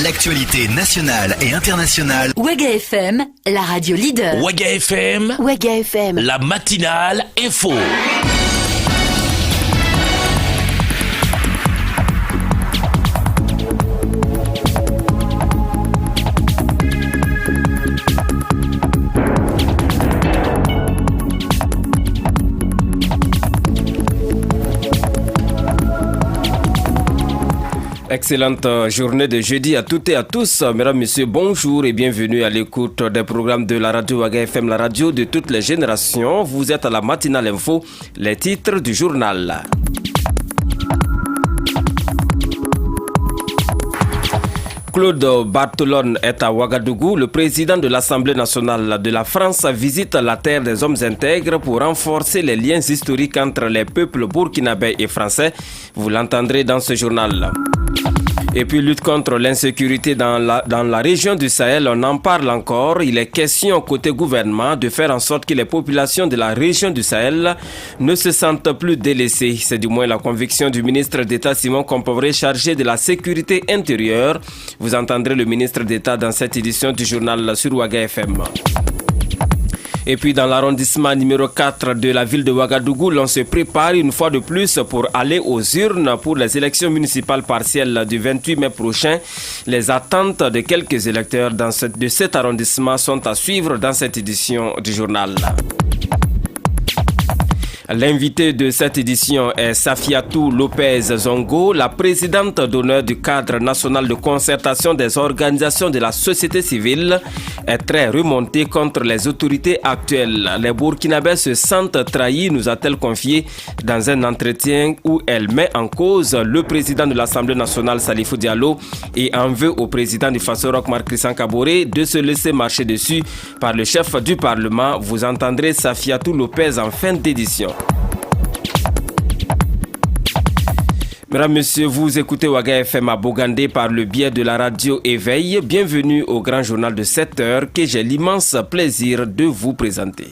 L'actualité nationale et internationale. Waga FM, la radio leader. Waga FM, la matinale info. Excellente journée de jeudi à toutes et à tous. Mesdames, messieurs, bonjour et bienvenue à l'écoute des programmes de la radio Waga FM, la radio de toutes les générations. Vous êtes à la matinale info, les titres du journal. Claude Barthelone est à Ouagadougou. Le président de l'Assemblée nationale de la France visite la terre des hommes intègres pour renforcer les liens historiques entre les peuples burkinabés et français. Vous l'entendrez dans ce journal. Et puis lutte contre l'insécurité dans la région du Sahel, on en parle encore. Il est question côté gouvernement de faire en sorte que les populations de la région du Sahel ne se sentent plus délaissées. C'est du moins la conviction du ministre d'État Simon Compaoré chargé de la sécurité intérieure. Vous entendrez le ministre d'État dans cette édition du journal sur Waga FM. Et puis dans l'arrondissement numéro 4 de la ville de Ouagadougou, l'on se prépare une fois de plus pour aller aux urnes pour les élections municipales partielles du 28 mai prochain. Les attentes de quelques électeurs de cet arrondissement sont à suivre dans cette édition du journal. L'invité de cette édition est Safiatou Lopez Zongo, la présidente d'honneur du cadre national de concertation des organisations de la société civile, est très remontée contre les autorités actuelles. Les Burkinabés se sentent trahis, nous a-t-elle confié dans un entretien où elle met en cause le président de l'Assemblée nationale Salifou Diallo et en veut au président du Faso-Roch Marc-Christian Kaboré de se laisser marcher dessus par le chef du Parlement. Vous entendrez Safiatou Lopez en fin d'édition. Mesdames, Messieurs, vous écoutez Waga FM à Bogandé par le biais de la radio Éveil. Bienvenue au grand journal de 7 heures que j'ai l'immense plaisir de vous présenter.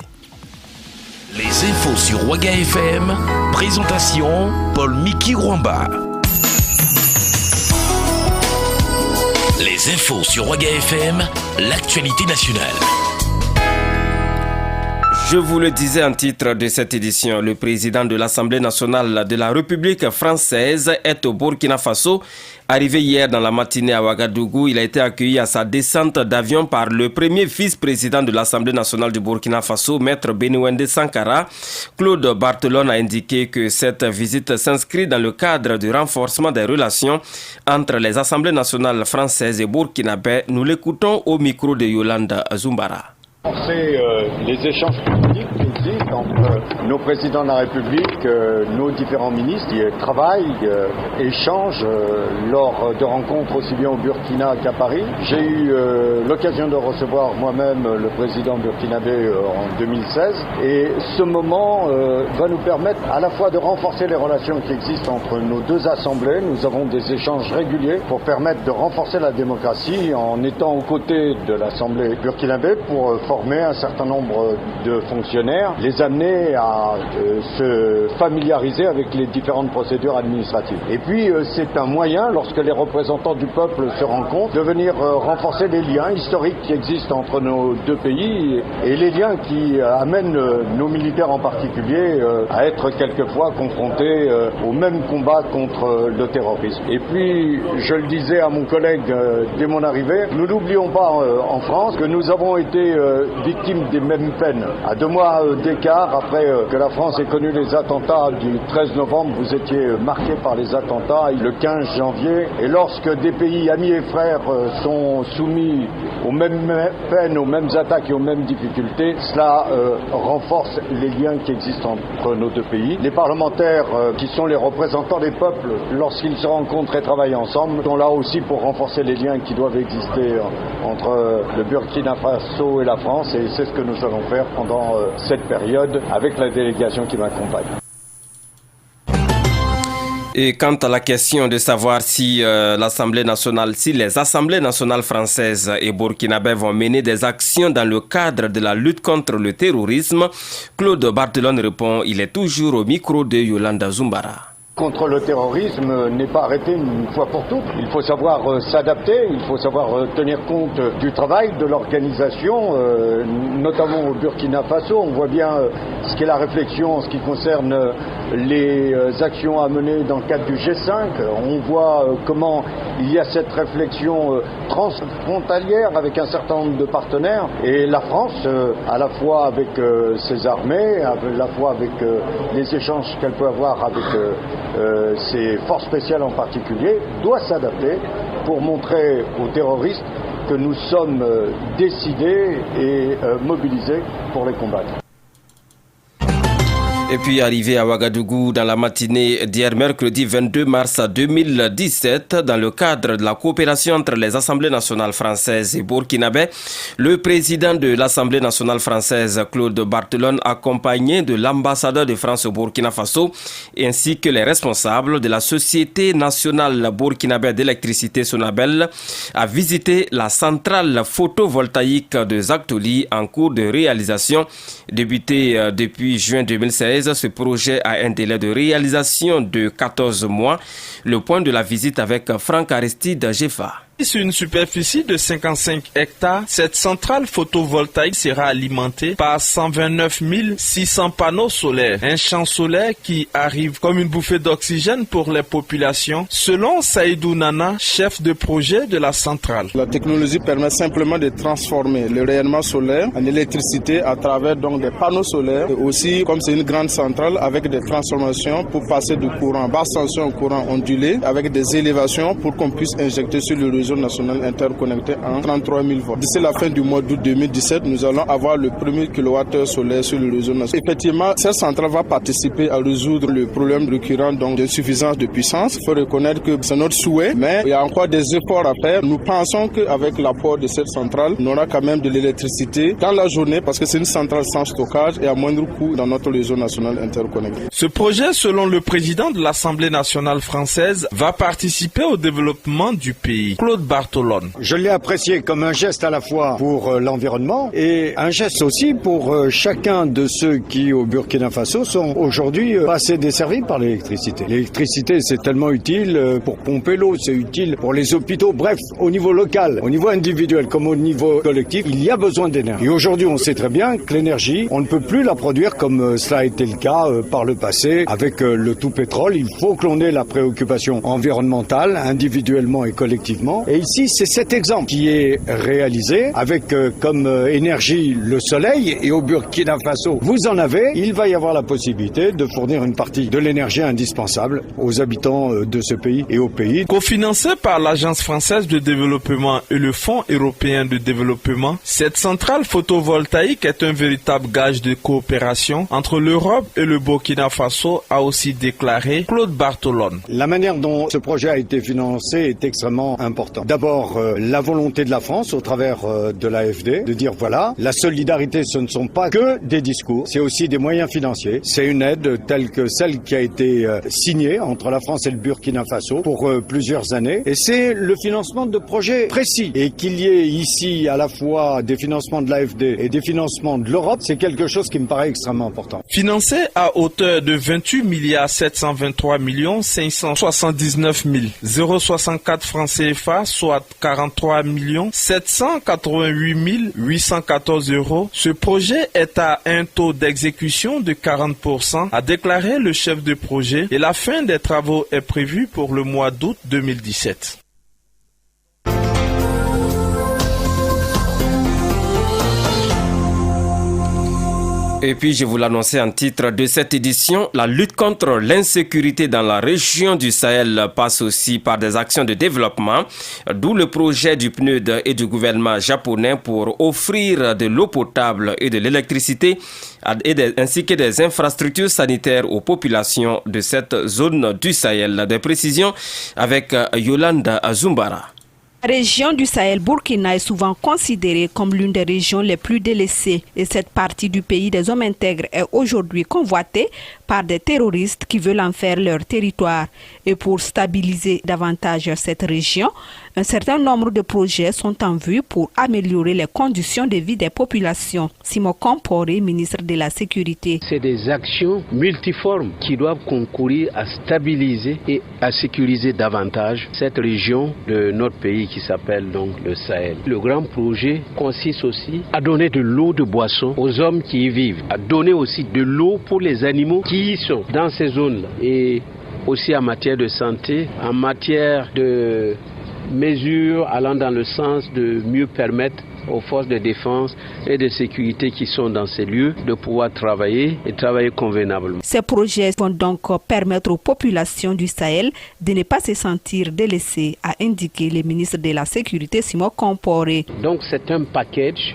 Les infos sur Waga FM, présentation Paul-Miki Rwamba. Les infos sur Waga FM, l'actualité nationale. Je vous le disais en titre de cette édition, le président de l'Assemblée nationale de la République française est au Burkina Faso. Arrivé hier dans la matinée à Ouagadougou, il a été accueilli à sa descente d'avion par le premier vice-président de l'Assemblée nationale du Burkina Faso, Maître Béniwendé Sankara. Claude Barthelone a indiqué que cette visite s'inscrit dans le cadre du renforcement des relations entre les Assemblées nationales françaises et burkinabais. Nous l'écoutons au micro de Yolanda Zumbara. C'est les échanges politiques qui existent entre nos présidents de la République, nos différents ministres qui travaillent, échangent lors de rencontres aussi bien au Burkina qu'à Paris. J'ai eu l'occasion de recevoir moi-même le président burkinabé en 2016 et ce moment va nous permettre à la fois de renforcer les relations qui existent entre nos deux assemblées. Nous avons des échanges réguliers pour permettre de renforcer la démocratie en étant aux côtés de l'Assemblée burkinabé pour former un certain nombre de fonctionnaires, les amener à se familiariser avec les différentes procédures administratives. Et puis c'est un moyen, lorsque les représentants du peuple se rencontrent, de venir renforcer les liens historiques qui existent entre nos deux pays et les liens qui amènent nos militaires en particulier à être quelquefois confrontés au même combat contre le terrorisme. Et puis, je le disais à mon collègue dès mon arrivée, nous n'oublions pas en France que nous avons été victimes des mêmes peines. À 2 mois d'écart, après que la France ait connu les attentats du 13 novembre, vous étiez marqués par les attentats le 15 janvier. Et lorsque des pays amis et frères sont soumis aux mêmes peines, aux mêmes attaques et aux mêmes difficultés, cela renforce les liens qui existent entre nos deux pays. Les parlementaires qui sont les représentants des peuples, lorsqu'ils se rencontrent et travaillent ensemble, sont là aussi pour renforcer les liens qui doivent exister entre le Burkina Faso et la France, et c'est ce que nous allons faire pendant cette période avec la délégation qui m'accompagne. Et quant à la question de savoir si les assemblées nationales françaises et burkinabè vont mener des actions dans le cadre de la lutte contre le terrorisme, Claude Barthelone répond, il est toujours au micro de Yolanda Zumbara. contre le terrorisme n'est pas arrêté une fois pour toutes. Il faut savoir s'adapter, il faut savoir tenir compte du travail, de l'organisation, notamment au Burkina Faso. On voit bien ce qu'est la réflexion en ce qui concerne les actions à mener dans le cadre du G5. On voit comment il y a cette réflexion transfrontalière avec un certain nombre de partenaires. Et la France, à la fois avec ses armées, à la fois avec les échanges qu'elle peut avoir avec ces forces spéciales en particulier, doit s'adapter pour montrer aux terroristes que nous sommes décidés et mobilisés pour les combattre. Et puis arrivé à Ouagadougou dans la matinée d'hier mercredi 22 mars 2017, dans le cadre de la coopération entre les Assemblées nationales françaises et burkinabè, le président de l'Assemblée nationale française, Claude Barthelone, accompagné de l'ambassadeur de France au Burkina Faso, ainsi que les responsables de la Société nationale burkinabè d'électricité Sonabel, a visité la centrale photovoltaïque de Zaktoli en cours de réalisation. Débuté depuis juin 2016, ce projet a un délai de réalisation de 14 mois. Le point de la visite avec Franck Aristide Jeffa. Sur une superficie de 55 hectares, cette centrale photovoltaïque sera alimentée par 129 600 panneaux solaires. Un champ solaire qui arrive comme une bouffée d'oxygène pour les populations, selon Saïdou Nana, chef de projet de la centrale. La technologie permet simplement de transformer le rayonnement solaire en électricité à travers donc des panneaux solaires. Et aussi, comme c'est une grande centrale, avec des transformations pour passer du courant basse tension au courant ondulé, avec des élévations pour qu'on puisse injecter sur le réseau national interconnecté en 33 000 volts. D'ici la fin du mois d'août 2017, nous allons avoir le premier kilowattheure solaire sur le réseau national. Effectivement, cette centrale va participer à résoudre le problème récurrent d'insuffisance de puissance. Il faut reconnaître que c'est notre souhait, mais il y a encore des efforts à faire. Nous pensons qu'avec l'apport de cette centrale, on aura quand même de l'électricité dans la journée parce que c'est une centrale sans stockage et à moindre coût dans notre réseau national interconnecté. Ce projet, selon le président de l'Assemblée nationale française, va participer au développement du pays. Claude Barthelone. Je l'ai apprécié comme un geste à la fois pour l'environnement et un geste aussi pour chacun de ceux qui au Burkina Faso sont aujourd'hui assez desservis par l'électricité. L'électricité c'est tellement utile pour pomper l'eau, c'est utile pour les hôpitaux, bref, au niveau local, au niveau individuel comme au niveau collectif, il y a besoin d'énergie. Et aujourd'hui on sait très bien que l'énergie, on ne peut plus la produire comme cela a été le cas par le passé avec le tout pétrole. Il faut que l'on ait la préoccupation environnementale individuellement et collectivement. Et ici, c'est cet exemple qui est réalisé avec comme énergie le soleil et au Burkina Faso, vous en avez. Il va y avoir la possibilité de fournir une partie de l'énergie indispensable aux habitants de ce pays et au pays. Cofinancé par l'Agence française de développement et le Fonds européen de développement, cette centrale photovoltaïque est un véritable gage de coopération entre l'Europe et le Burkina Faso, a aussi déclaré Claude Barthelone. La manière dont ce projet a été financé est extrêmement importante. D'abord, la volonté de la France au travers de l'AFD de dire voilà, la solidarité ce ne sont pas que des discours, c'est aussi des moyens financiers. C'est une aide telle que celle qui a été signée entre la France et le Burkina Faso pour plusieurs années. Et c'est le financement de projets précis. Et qu'il y ait ici à la fois des financements de l'AFD et des financements de l'Europe, c'est quelque chose qui me paraît extrêmement important. Financé à hauteur de 28 723 579 064 francs CFA, soit 43 788 814 €. Ce projet est à un taux d'exécution de 40%, a déclaré le chef de projet, et la fin des travaux est prévue pour le mois d'août 2017. Et puis, je vous l'annonçais en titre de cette édition, la lutte contre l'insécurité dans la région du Sahel passe aussi par des actions de développement, d'où le projet du PNUD et du gouvernement japonais pour offrir de l'eau potable et de l'électricité ainsi que des infrastructures sanitaires aux populations de cette zone du Sahel. Des précisions avec Yolanda Zumbara. La région du Sahel-Burkina est souvent considérée comme l'une des régions les plus délaissées et cette partie du pays des hommes intègres est aujourd'hui convoitée par des terroristes qui veulent en faire leur territoire. Et pour stabiliser davantage cette région, un certain nombre de projets sont en vue pour améliorer les conditions de vie des populations. Simon Komporé, ministre de la Sécurité. C'est des actions multiformes qui doivent concourir à stabiliser et à sécuriser davantage cette région de notre pays qui s'appelle donc le Sahel. Le grand projet consiste aussi à donner de l'eau de boisson aux hommes qui y vivent, à donner aussi de l'eau pour les animaux qui y sont dans ces zones-là et aussi en matière de santé, en matière de mesures allant dans le sens de mieux permettre aux forces de défense et de sécurité qui sont dans ces lieux de pouvoir travailler et travailler convenablement. Ces projets vont donc permettre aux populations du Sahel de ne pas se sentir délaissées, a indiqué le ministre de la Sécurité Simon Komporé. Donc c'est un package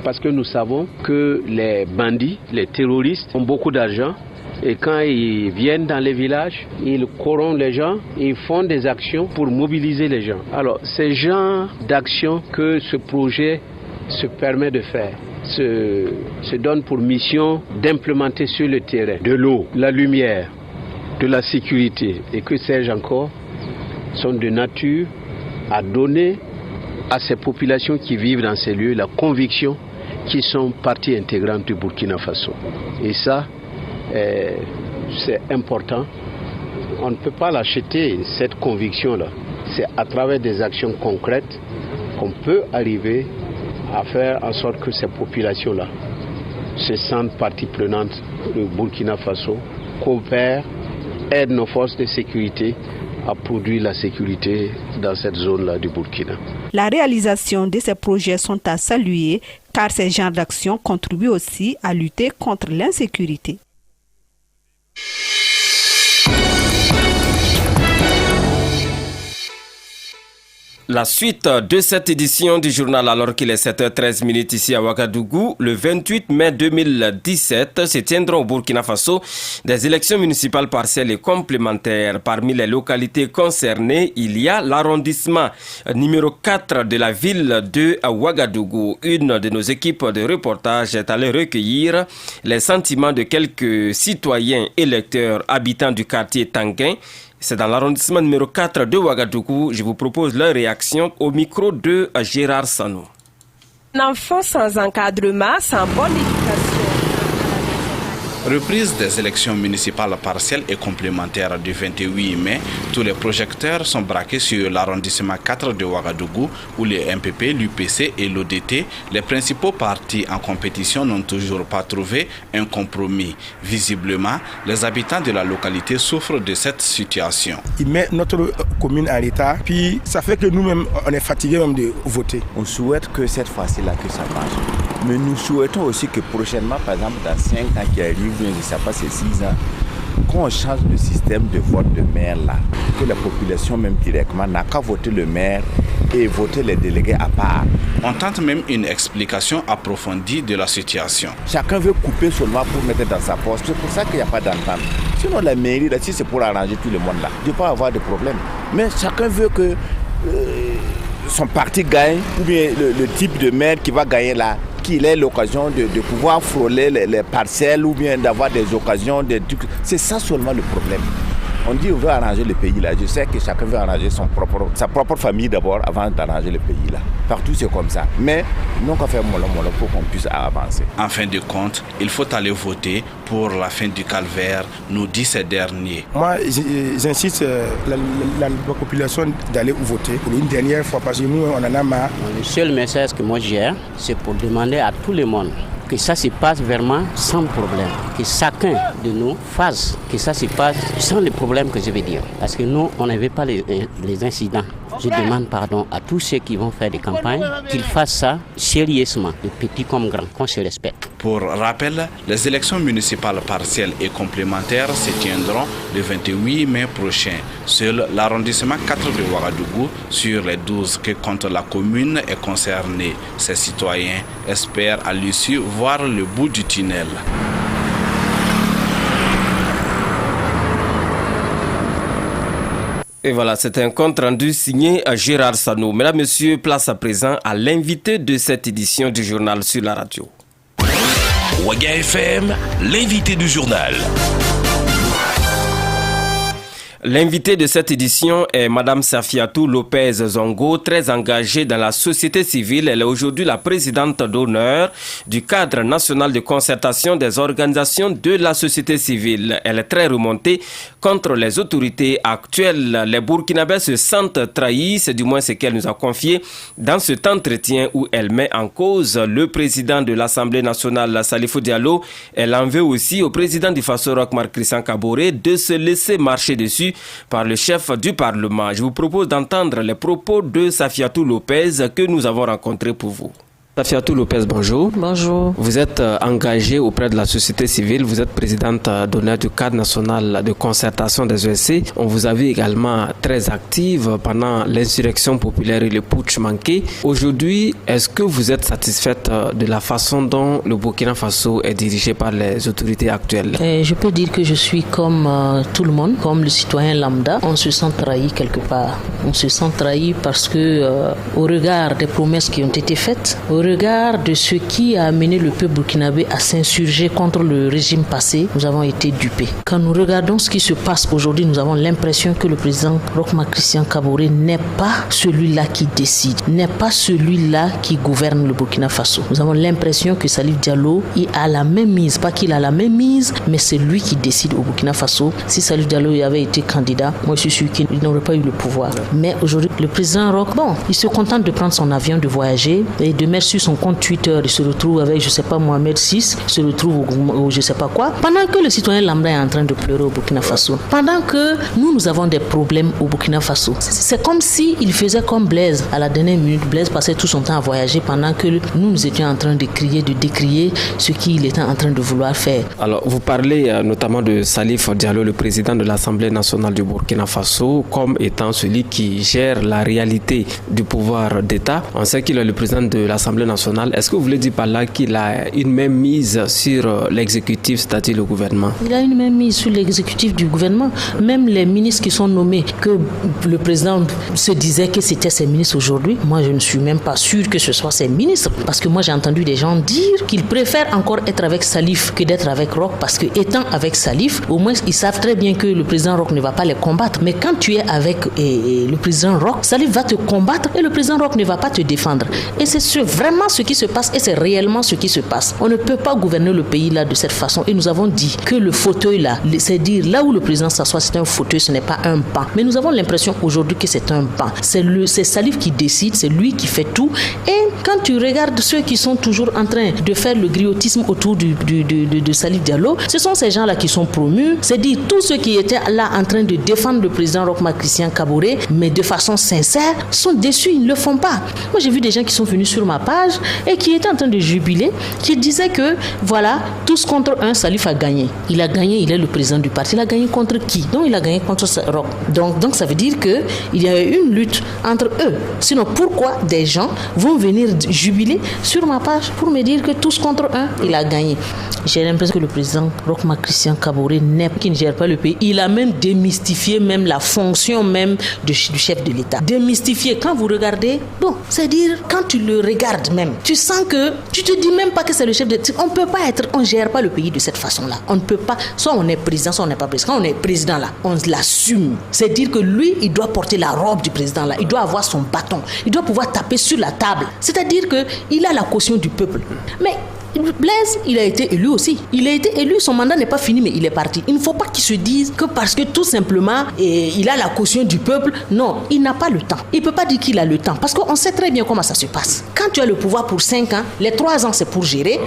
parce que nous savons que les bandits, les terroristes ont beaucoup d'argent. Et quand ils viennent dans les villages, ils corrompent les gens, ils font des actions pour mobiliser les gens. Alors, ces genres d'actions que ce projet se permet de faire se donne pour mission d'implémenter sur le terrain de l'eau, la lumière, de la sécurité et que sais-je encore, sont de nature à donner à ces populations qui vivent dans ces lieux la conviction qu'ils sont partie intégrante du Burkina Faso. Et ça, c'est important. On ne peut pas l'acheter, cette conviction-là. C'est à travers des actions concrètes qu'on peut arriver à faire en sorte que ces populations-là se sentent partie prenante du Burkina Faso, coopèrent, aident nos forces de sécurité à produire la sécurité dans cette zone-là du Burkina. La réalisation de ces projets sont à saluer car ces genres d'actions contribuent aussi à lutter contre l'insécurité. La suite de cette édition du journal alors qu'il est 7h13 ici à Ouagadougou, le 28 mai 2017 se tiendront au Burkina Faso des élections municipales partielles et complémentaires. Parmi les localités concernées, il y a l'arrondissement numéro 4 de la ville de Ouagadougou. Une de nos équipes de reportage est allée recueillir les sentiments de quelques citoyens électeurs habitants du quartier Tanguin. C'est dans l'arrondissement numéro 4 de Ouagadougou. Je vous propose leur réaction au micro de Gérard Sanou. Un enfant sans encadrement, sans bonne éducation. Reprise des élections municipales partielles et complémentaires du 28 mai, tous les projecteurs sont braqués sur l'arrondissement 4 de Ouagadougou où les MPP, l'UPC et l'ODT, les principaux partis en compétition, n'ont toujours pas trouvé un compromis. Visiblement, les habitants de la localité souffrent de cette situation. Il met notre commune en l'état, puis ça fait que nous-mêmes, on est fatigués même de voter. On souhaite que cette fois-ci-là, que ça marche. Mais nous souhaitons aussi que prochainement, par exemple, dans 5 ans qui arrivent, je ne sais pas, c'est 6 ans, qu'on change le système de vote de maire là, que la population même directement n'a qu'à voter le maire et voter les délégués à part. On tente même une explication approfondie de la situation. Chacun veut couper seulement pour mettre dans sa poche, c'est pour ça qu'il n'y a pas d'entente. Sinon la mairie, là, si c'est pour arranger tout le monde là, il ne peut pas avoir de problème. Mais chacun veut que son parti gagne, ou bien le type de maire qui va gagner là, qu'il ait l'occasion de pouvoir frôler les parcelles ou bien d'avoir des occasions, des trucs. C'est ça seulement le problème. On dit qu'on veut arranger le pays là. Je sais que chacun veut arranger sa propre famille d'abord avant d'arranger le pays là. Partout c'est comme ça. Mais non qu'à faire mollo pour qu'on puisse avancer. En fin de compte, il faut aller voter pour la fin du calvaire, nous dit ces derniers. Moi, j'insiste la population d'aller voter pour une dernière fois parce que nous, on en a marre. Le seul message que moi j'ai, c'est pour demander à tout le monde que ça se passe vraiment sans problème. Que chacun de nous fasse que ça se passe sans les problèmes que je vais dire. Parce que nous, on ne veut pas les incidents. Je demande pardon à tous ceux qui vont faire des campagnes qu'ils fassent ça sérieusement, de petits comme grands, qu'on se respecte. Pour rappel, les élections municipales partielles et complémentaires se tiendront le 28 mai prochain. Seul l'arrondissement 4 de Ouagadougou sur les 12 que compte la commune est concerné. Ces citoyens espèrent à l'issue voir le bout du tunnel. Et voilà, c'est un compte rendu signé à Gérard Sanou. Mesdames, Messieurs, place à présent à l'invité de cette édition du journal sur la radio. Ouaga FM, l'invité du journal. L'invité de cette édition est Madame Safiatou Lopez Zongo, très engagée dans la société civile. Elle est aujourd'hui la présidente d'honneur du cadre national de concertation des organisations de la société civile. Elle est très remontée contre les autorités actuelles. Les Burkinabés se sentent trahis, c'est du moins ce qu'elle nous a confié dans cet entretien où elle met en cause le président de l'Assemblée nationale, Salifou Diallo. Elle en veut aussi au président du Faso Roch Marc Christian Kaboré de se laisser marcher dessus par le chef du Parlement. Je vous propose d'entendre les propos de Safiatou Lopez que nous avons rencontré pour vous. Safiatou Lopez, bonjour. Bonjour. Vous êtes engagée auprès de la société civile, vous êtes présidente d'honneur du cadre national de concertation des OSC. On vous a vu également très active pendant l'insurrection populaire et le putsch manqué. Aujourd'hui, est-ce que vous êtes satisfaite de la façon dont le Burkina Faso est dirigé par les autorités actuelles? Je peux dire que je suis comme tout le monde, comme le citoyen lambda. On se sent trahi quelque part. On se sent trahi parce que au regard des promesses qui ont été faites, au regard de ce qui a amené le peuple burkinabé à s'insurger contre le régime passé, nous avons été dupés. Quand nous regardons ce qui se passe aujourd'hui, nous avons l'impression que le président Roch Marc Christian Kaboré n'est pas celui-là qui décide, n'est pas celui-là qui gouverne le Burkina Faso. Nous avons l'impression que Salif Diallo il a la même mise, pas qu'il a la même mise, mais c'est lui qui décide au Burkina Faso. Si Salif Diallo avait été candidat, moi je suis sûr qu'il n'aurait pas eu le pouvoir. Mais aujourd'hui, le président Roch, il se contente de prendre son avion, de voyager et de mettre sur son compte Twitter, il se retrouve avec, je sais pas, Mohamed VI, il se retrouve au je sais pas quoi, pendant que le citoyen lambda est en train de pleurer au Burkina Faso, pendant que nous avons des problèmes au Burkina Faso. C'est comme si il faisait comme Blaise à la dernière minute. Blaise passait tout son temps à voyager pendant que nous étions en train de crier, de décrier ce qu'il était en train de vouloir faire. Alors, vous parlez notamment de Salif Diallo, le président de l'Assemblée nationale du Burkina Faso, comme étant celui qui gère la réalité du pouvoir d'État. On sait qu'il est le président de l'Assemblée nationale. Est-ce que vous voulez dire par là qu'il a une même mise sur l'exécutif, c'est-à-dire le gouvernement? Il a une même mise sur l'exécutif du gouvernement. Même les ministres qui sont nommés, que le président se disait que c'était ses ministres aujourd'hui, moi je ne suis même pas sûr que ce soit ses ministres. Parce que moi j'ai entendu des gens dire qu'ils préfèrent encore être avec Salif que d'être avec Roch, parce que étant avec Salif, au moins ils savent très bien que le président Roch ne va pas les combattre. Mais quand tu es avec le président Roch, Salif va te combattre et le président Roch ne va pas te défendre. Et c'est vraiment ce qui se passe et c'est réellement ce qui se passe. On ne peut pas gouverner le pays là de cette façon et nous avons dit que le fauteuil là, c'est dire là où le président s'assoit, c'est un fauteuil, ce n'est pas un banc. Mais nous avons l'impression aujourd'hui que c'est un banc. C'est Salif qui décide, c'est lui qui fait tout. Et quand tu regardes ceux qui sont toujours en train de faire le griotisme autour de Salif Diallo, ce sont ces gens là qui sont promus, c'est dire tous ceux qui étaient là en train de défendre le président Roch Marc Christian Kaboré, mais de façon sincère, sont déçus, ils ne le font pas. Moi j'ai vu des gens qui sont venus sur ma page et qui étaient en train de jubiler, qui disaient que voilà, tous contre un, Salif a gagné. Il a gagné, il est le président du parti. Il a gagné contre qui? Donc il a gagné contre Roch. Donc ça veut dire qu'il y a eu une lutte entre eux. Sinon pourquoi des gens vont venir jubiler sur ma page pour me dire que tous contre un, il a gagné? J'ai l'impression que le président Roch Marc Christian Kaboré qui ne gère pas le pays. Il a même démystifié même la fonction même du chef de l'État. Démystifié. Quand vous regardez, c'est-à-dire quand tu le regardes même, tu sens que tu te dis même pas que c'est le chef de l'État. On ne gère pas le pays de cette façon-là. On ne peut pas, soit on est président, soit on n'est pas président. Quand on est président là, on l'assume. C'est-à-dire que lui, il doit porter la robe du président là. Il doit avoir son bâton. Il doit pouvoir taper sur la table. C'est-à-dire qu'il a la caution du peuple. Mais Blaise, il a été élu aussi. Il a été élu, son mandat n'est pas fini, mais il est parti. Il ne faut pas qu'il se dise que parce que tout simplement, il a la caution du peuple. Non, il n'a pas le temps. Il ne peut pas dire qu'il a le temps. Parce qu'on sait très bien comment ça se passe. Quand tu as le pouvoir pour 5 ans, les 3 ans, c'est pour gérer.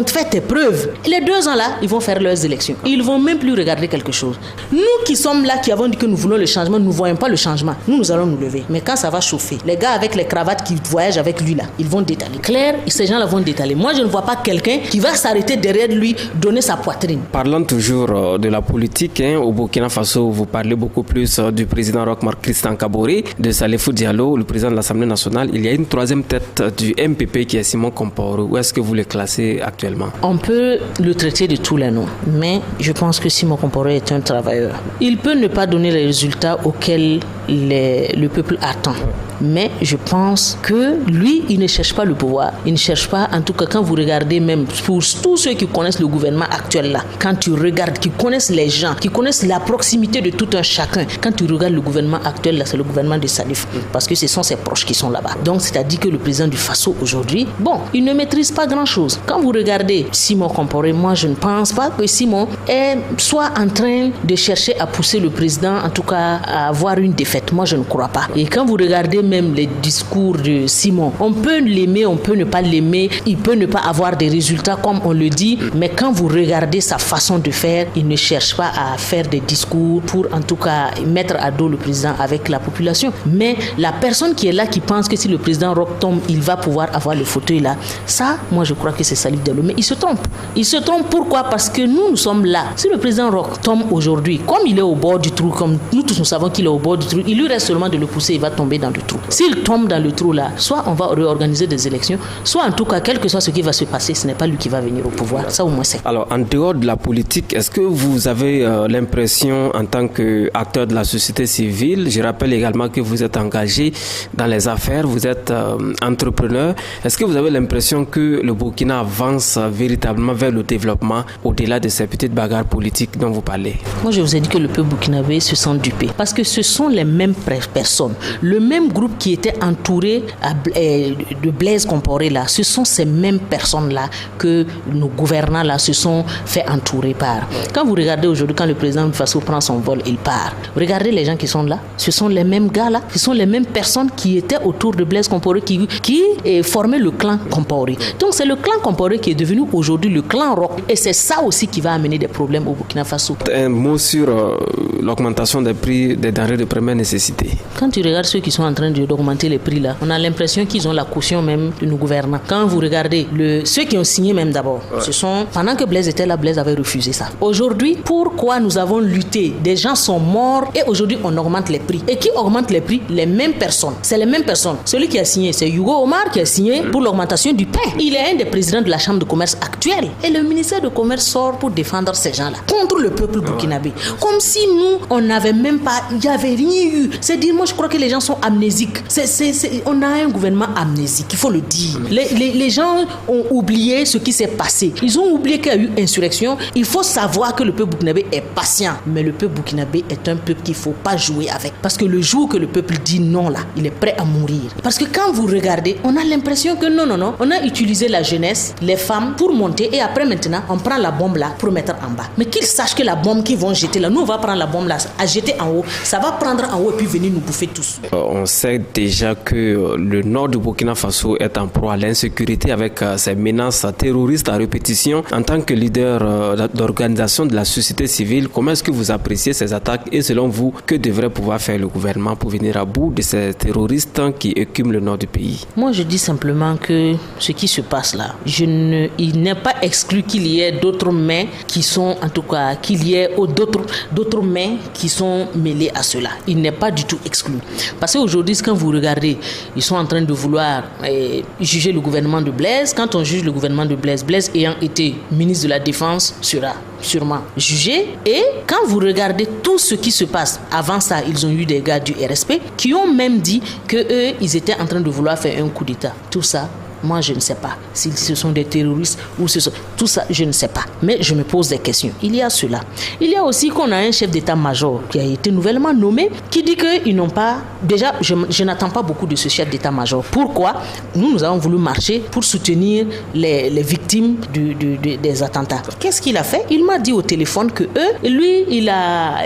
Fais tes preuves. Et les 2 ans là, ils vont faire leurs élections. Ils ne vont même plus regarder quelque chose. Nous qui sommes là, qui avons dit que nous voulons le changement, nous ne voyons pas le changement. Nous allons nous lever. Mais quand ça va chauffer, les gars avec les cravates qui voyagent avec lui là, ils vont détaler. Claire, ces gens là vont détaler. Moi, je ne vois pas quelqu'un qui va s'arrêter derrière lui, donner sa poitrine. Parlant toujours de la politique, au Burkina Faso, vous parlez beaucoup plus du président Roch Marc Christian Kaboré, de Salifou Diallo, le président de l'Assemblée nationale. Il y a une 3e tête du MPP qui est Simon Compaoré. Où est-ce que vous le classez actuellement? On peut le traiter de tous les noms, mais je pense que Simon Compaoré est un travailleur. Il peut ne pas donner les résultats auxquels le peuple attend. Mais je pense que lui, il ne cherche pas le pouvoir. Il ne cherche pas, en tout cas, quand vous regardez même pour tous ceux qui connaissent le gouvernement actuel là, quand tu regardes, qui connaissent les gens, qui connaissent la proximité de tout un chacun, quand tu regardes le gouvernement actuel là, c'est le gouvernement de Salif, parce que ce sont ses proches qui sont là-bas. Donc, c'est-à-dire que le président du Faso aujourd'hui, bon, il ne maîtrise pas grand-chose. Quand vous regardez Simon Compaoré, moi, je ne pense pas que Simon soit en train de chercher à pousser le président, en tout cas, à avoir une défaite. Moi, je ne crois pas. Et quand vous regardez même les discours de Simon, on peut l'aimer, on peut ne pas l'aimer, il peut ne pas avoir des résultats comme on le dit, mais quand vous regardez sa façon de faire, il ne cherche pas à faire des discours pour en tout cas mettre à dos le président avec la population. Mais la personne qui est là, qui pense que si le président Roch tombe, il va pouvoir avoir le fauteuil là, ça, moi je crois que c'est Salif Diallo. Mais il se trompe. Il se trompe pourquoi? Parce que nous sommes là. Si le président Roch tombe aujourd'hui, comme il est au bord du trou, comme nous tous nous savons qu'il est au bord du trou, il lui reste seulement de le pousser, il va tomber dans le trou. S'il tombe dans le trou là, soit on va réorganiser des élections, soit en tout cas, quel que soit ce qui va se passer, ce n'est pas lui qui va venir au pouvoir. Ça au moins c'est. Alors, en dehors de la politique, est-ce que vous avez l'impression en tant qu'acteur de la société civile, je rappelle également que vous êtes engagé dans les affaires, vous êtes entrepreneur, est-ce que vous avez l'impression que le Burkina avance véritablement vers le développement au-delà de ces petites bagarres politiques dont vous parlez? Moi, je vous ai dit que le peuple burkinabé se sent dupé parce que ce sont les mêmes personnes, le même groupe qui était entouré de Blaise Compaoré là, ce sont ces mêmes personnes-là que nos gouvernants là se sont fait entourer par. Quand vous regardez aujourd'hui, quand le président Faso prend son vol, il part. Regardez les gens qui sont là, ce sont les mêmes gars là, ce sont les mêmes personnes qui étaient autour de Blaise Compaoré qui formaient le clan Compaoré. Donc c'est le clan Compaoré qui est devenu aujourd'hui le clan Roch et c'est ça aussi qui va amener des problèmes au Burkina Faso. Un mot sur l'augmentation des prix des denrées de première nécessité. Quand tu regardes ceux qui sont en train d'augmenter les prix là, on a l'impression qu'ils ont la caution même de nos gouvernants. Quand vous regardez ceux qui ont signé même d'abord, ce sont pendant que Blaise était là, Blaise avait refusé ça. Aujourd'hui, pourquoi nous avons lutté? Des gens sont morts et aujourd'hui on augmente les prix. Et qui augmente les prix? Les mêmes personnes. C'est les mêmes personnes. Celui qui a signé, c'est Hugo Omar qui a signé pour l'augmentation du pain. Il est un des présidents de la chambre de commerce actuelle. Et le ministère de commerce sort pour défendre ces gens-là contre le peuple burkinabé. Comme si nous, on n'avait même pas, il n'y avait rien eu. C'est-à-dire, moi je crois que les gens sont amnésiques. On a un gouvernement amnésique, il faut le dire. Les gens ont oublié ce qui s'est passé. Ils ont oublié qu'il y a eu insurrection. Il faut savoir que le peuple burkinabé est patient. Mais le peuple burkinabé est un peuple qu'il ne faut pas jouer avec. Parce que le jour que le peuple dit non là, il est prêt à mourir. Parce que quand vous regardez, on a l'impression que non, on a utilisé la jeunesse, les femmes pour monter et après maintenant, on prend la bombe là pour mettre en bas. Mais qu'ils sachent que la bombe qu'ils vont jeter là, nous on va prendre la bombe là, à jeter en haut. Ça va prendre en haut et puis venir nous bouffer tous. On sait déjà que le nord du Burkina Faso est en proie à l'insécurité avec ces menaces terroristes à répétition. En tant que leader d'organisation de la société civile, comment est-ce que vous appréciez ces attaques et selon vous, que devrait pouvoir faire le gouvernement pour venir à bout de ces terroristes qui écument le nord du pays? Moi, je dis simplement que ce qui se passe là, il n'est pas exclu qu'il y ait d'autres mains qui sont, en tout cas, qu'il y ait d'autres mains qui sont mêlées à cela. Il n'est pas du tout exclu. Parce qu'aujourd'hui, quand vous regardez, ils sont en train de vouloir juger le gouvernement de Blaise. Quand on juge le gouvernement de Blaise, Blaise ayant été ministre de la Défense sera sûrement jugé. Et quand vous regardez tout ce qui se passe, avant ça, ils ont eu des gars du RSP qui ont même dit qu'eux, ils étaient en train de vouloir faire un coup d'État. Tout ça, moi, je ne sais pas si ce sont des terroristes ou tout ça, je ne sais pas. Mais je me pose des questions. Il y a cela. Il y a aussi qu'on a un chef d'état-major qui a été nouvellement nommé qui dit qu'ils n'ont pas... Déjà, je n'attends pas beaucoup de ce chef d'état-major. Pourquoi? Nous avons voulu marcher pour soutenir les victimes des attentats. Qu'est-ce qu'il a fait? Il m'a dit au téléphone que lui, il a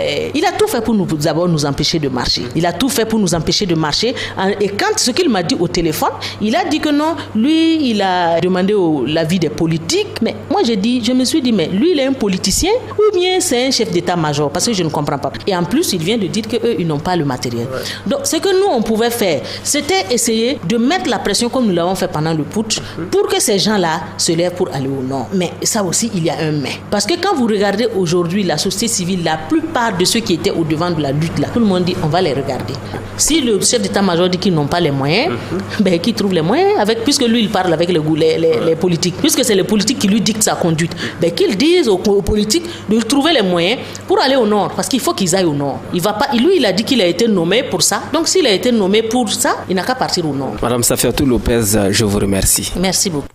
tout fait pour d'abord nous empêcher de marcher. Il a tout fait pour nous empêcher de marcher. Et quand ce qu'il m'a dit au téléphone, il a dit que non, lui, il a demandé l'avis des politiques. Mais moi, je me suis dit, mais lui, il est un politicien ou bien c'est un chef d'état-major? Parce que je ne comprends pas. Et en plus, il vient de dire qu'eux, ils n'ont pas le matériel. Ouais. Donc, ce que nous, on pouvait faire, c'était essayer de mettre la pression comme nous l'avons fait pendant le putsch pour que ces gens-là se lèvent pour aller au nord. Mais ça aussi, il y a un mais. Parce que quand vous regardez aujourd'hui la société civile, la plupart de ceux qui étaient au devant de la lutte, là, tout le monde dit, on va les regarder. Si le chef d'état-major dit qu'ils n'ont pas les moyens, ben, qu'ils trouvent les moyens puisque lui, il parle avec les politiques, puisque c'est les politiques qui lui dictent sa conduite, qu'ils disent aux politiques de trouver les moyens pour aller au nord, parce qu'il faut qu'ils aillent au nord. Il va pas, lui, il a dit qu'il a été nommé pour ça, donc s'il a été nommé pour ça, il n'a qu'à partir au nord. Madame Safiatou Lopez, je vous remercie. Merci beaucoup.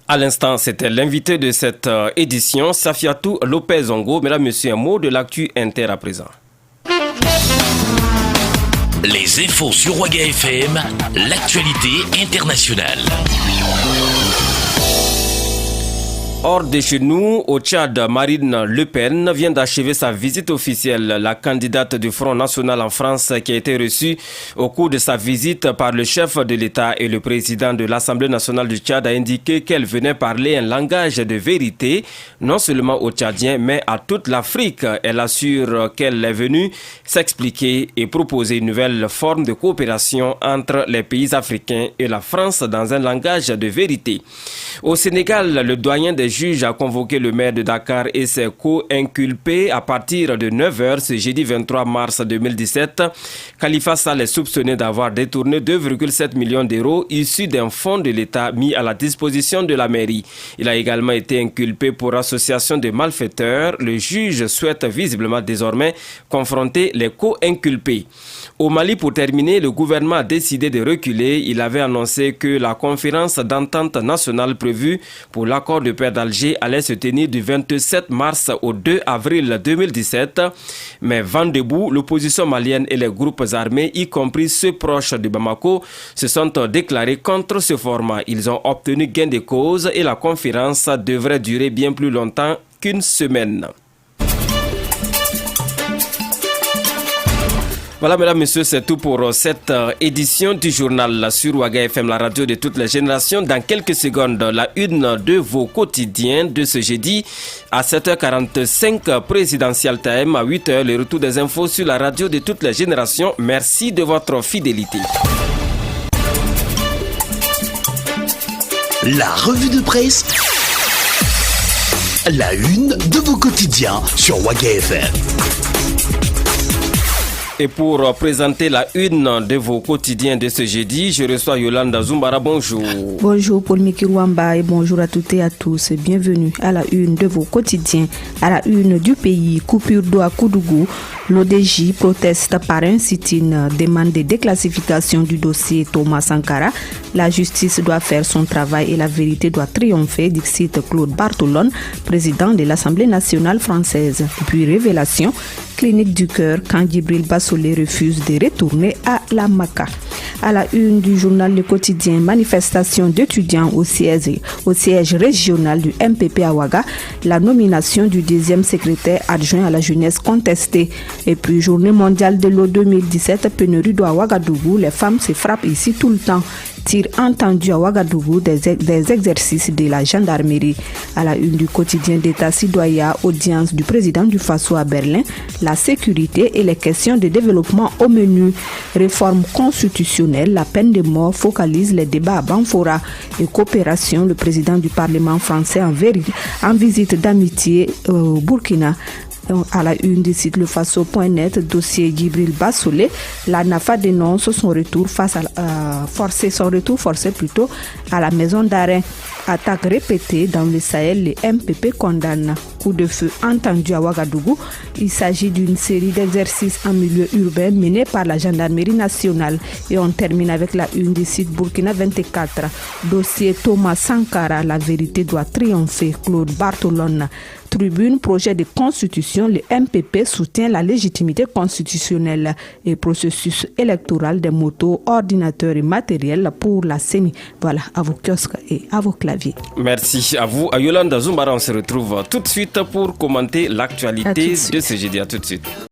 À l'instant, c'était l'invité de cette édition, Safiatou Lopez Ongo. Mesdames, Messieurs, un mot de l'actu inter à présent. Les infos sur Waga FM, l'actualité internationale. Hors de chez nous, au Tchad, Marine Le Pen vient d'achever sa visite officielle. La candidate du Front National en France qui a été reçue au cours de sa visite par le chef de l'État et le président de l'Assemblée nationale du Tchad a indiqué qu'elle venait parler un langage de vérité, non seulement aux Tchadiens, mais à toute l'Afrique. Elle assure qu'elle est venue s'expliquer et proposer une nouvelle forme de coopération entre les pays africains et la France dans un langage de vérité. Au Sénégal, le doyen des juges a convoqué le maire de Dakar et ses co-inculpés à partir de 9h ce jeudi 23 mars 2017. Khalifa Sall est soupçonné d'avoir détourné 2,7 millions d'euros issus d'un fonds de l'État mis à la disposition de la mairie. Il a également été inculpé pour association de malfaiteurs. Le juge souhaite visiblement désormais confronter les co-inculpés. Au Mali, pour terminer, le gouvernement a décidé de reculer. Il avait annoncé que la conférence d'entente nationale prévue pour l'accord de paix d'Alger allait se tenir du 27 mars au 2 avril 2017. Mais vent debout, l'opposition malienne et les groupes armés, y compris ceux proches de Bamako, se sont déclarés contre ce format. Ils ont obtenu gain de cause et la conférence devrait durer bien plus longtemps qu'une semaine. Voilà, mesdames, messieurs, c'est tout pour cette édition du journal sur Waga FM, la radio de toutes les générations. Dans quelques secondes, la une de vos quotidiens de ce jeudi à 7h45, présidential time, à 8h, le retour des infos sur la radio de toutes les générations. Merci de votre fidélité. La revue de presse, la une de vos quotidiens sur Waga FM. Et pour présenter la une de vos quotidiens de ce jeudi, je reçois Yolanda Zumbara. Bonjour. Bonjour Paul Mikirouamba et bonjour à toutes et à tous. Bienvenue à la une de vos quotidiens. À la une du pays, coupure d'eau à Koudougou. L'ODJ proteste par un sit-in, demande de déclassification du dossier Thomas Sankara. La justice doit faire son travail et la vérité doit triompher, dit Claude Bartolone, président de l'Assemblée nationale française. Puis révélation, clinique du cœur quand Djibril Bassolé refuse de retourner à la Maka. À la une du journal Le Quotidien, manifestation d'étudiants au siège régional du MPP à Ouaga, la nomination du deuxième secrétaire adjoint à la jeunesse contestée. Et puis journée mondiale de l'eau 2017, pénurie d'eau à Ouagadougou, les femmes se frappent ici tout le temps. Tir entendu à Ouagadougou des exercices de la gendarmerie. À la une du quotidien d'État citoyen, audience du président du Faso à Berlin, la sécurité et les questions de développement au menu. Réforme constitutionnelle, la peine de mort focalise les débats à Banfora. Et coopération, le président du Parlement français en visite d'amitié au Burkina. À la une du site lefaso.net, dossier Djibril Bassolé, la NAFA dénonce son retour forcé à la maison d'arrêt. Attaque répétée dans le Sahel, les MPP condamnent. Coup de feu entendu à Ouagadougou. Il s'agit d'une série d'exercices en milieu urbain menés par la gendarmerie nationale. Et on termine avec la une du site Burkina 24. Dossier Thomas Sankara, la vérité doit triompher. Claude Bartolone. Tribune, projet de constitution, le MPP soutient la légitimité constitutionnelle et processus électoral des motos, ordinateurs et matériels pour la CENI. Voilà, à vos kiosques et à vos claviers. Merci à vous. À Yolanda Zumbara, on se retrouve tout de suite pour commenter l'actualité de ce jeudi. À tout de suite.